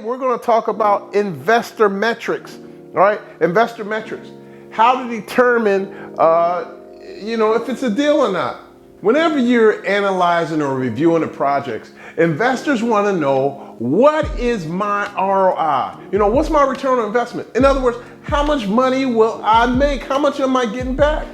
we're going to talk about investor metrics. All right, investor metrics. How to determine, if it's a deal or not. Whenever you're analyzing or reviewing the projects, investors want to know, what is my ROI? What's my return on investment? In other words, how much money will I make? How much am I getting back?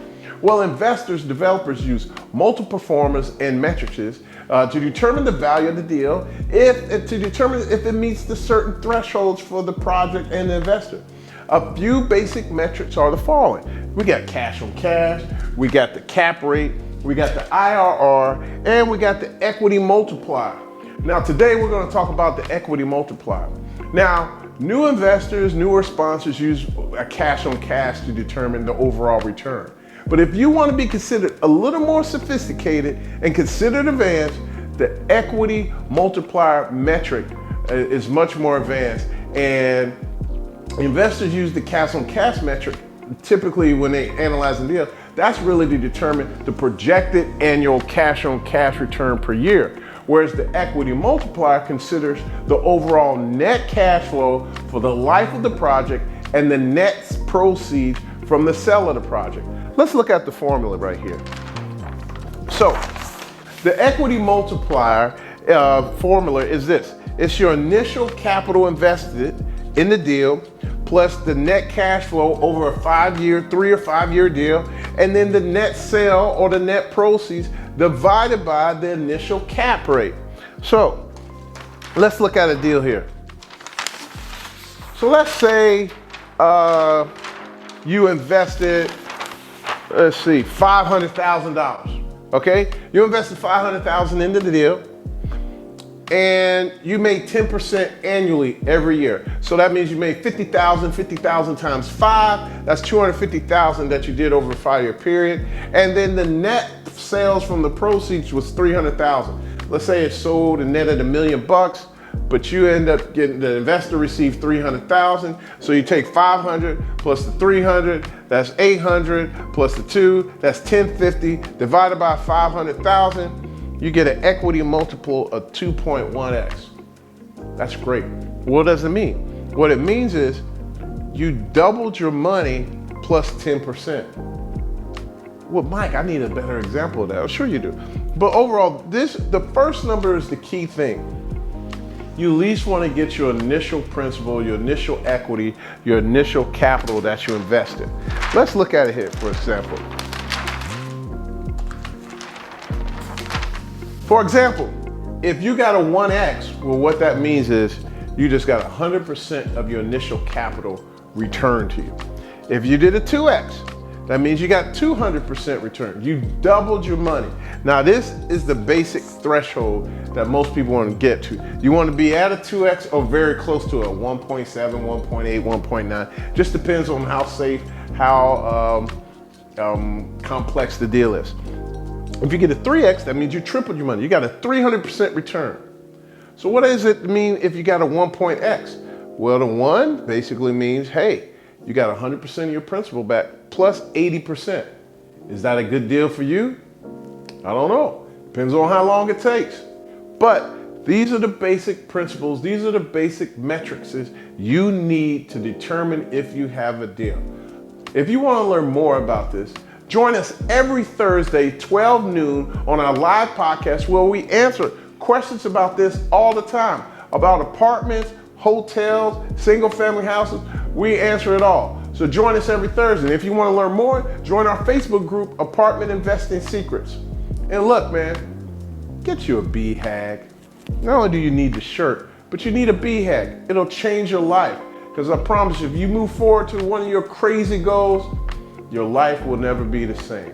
Well, investors, developers use multiple performance and metrics to determine the value of the deal, to determine if it meets the certain thresholds for the project and the investor. A few basic metrics are the following. We got cash on cash, we got the cap rate, we got the IRR, and we got the equity multiplier. Now today we're going to talk about the equity multiplier. Now, new investors, newer sponsors use a cash on cash to determine the overall return. But if you want to be considered a little more sophisticated and considered advanced, the equity multiplier metric is much more advanced, and investors use the cash on cash metric typically when they analyze a deal. That's really to determine the projected annual cash on cash return per year. Whereas the equity multiplier considers the overall net cash flow for the life of the project and the net proceeds from the sale of the project. Let's look at the formula right here. So the equity multiplier formula is this. It's your initial capital invested in the deal plus the net cash flow over a 3 or 5 year deal, and then the net sale or the net proceeds divided by the initial cap rate. So let's look at a deal here. So let's say you invested, $500,000. Okay, you invested $500,000 into the deal, and you made 10% annually every year. So that means you made 50,000 times 5. That's 250,000 that you did over a 5-year period. And then the net sales from the proceeds was 300,000. Let's say it sold and netted $1 million, but you end up getting, the investor received 300,000. So you take 500 plus the 300, that's 800 plus the 2, that's 1050 divided by 500,000. You get an equity multiple of 2.1x. That's great. What does it mean? What it means is you doubled your money plus 10%. Well, Mike, I need a better example of that. I'm sure you do. But overall, the first number is the key thing. You at least want to get your initial principal, your initial equity, your initial capital that you invested. Let's look at it here, for example. For example, if you got a 1x, well, what that means is you just got 100% of your initial capital returned to you. If you did a 2x, that means you got 200% return. You doubled your money. Now, this is the basic threshold that most people want to get to. You want to be at a 2x or very close to a 1.7, 1.8, 1.9. Just depends on how safe, how complex the deal is. If you get a 3x, that means you tripled your money. You got a 300% return. So what does it mean if you got a 1.x? Well, the 1 basically means, hey, you got 100% of your principal back plus 80%. Is that a good deal for you? I don't know. Depends on how long it takes. But these are the basic principles. These are the basic metrics you need to determine if you have a deal. If you want to learn more about this, join us every Thursday, 12 noon, on our live podcast where we answer questions about this all the time, about apartments, hotels, single family houses. We answer it all. So join us every Thursday. And if you want to learn more, join our Facebook group, Apartment Investing Secrets. And look, man, get you a BHAG. Not only do you need the shirt, but you need a BHAG. It'll change your life. Because I promise you, if you move forward to one of your crazy goals, your life will never be the same.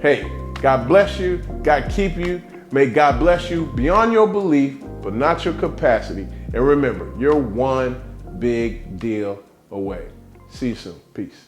Hey, God bless you. God keep you. May God bless you beyond your belief, but not your capacity. And remember, you're one big deal away. See you soon. Peace.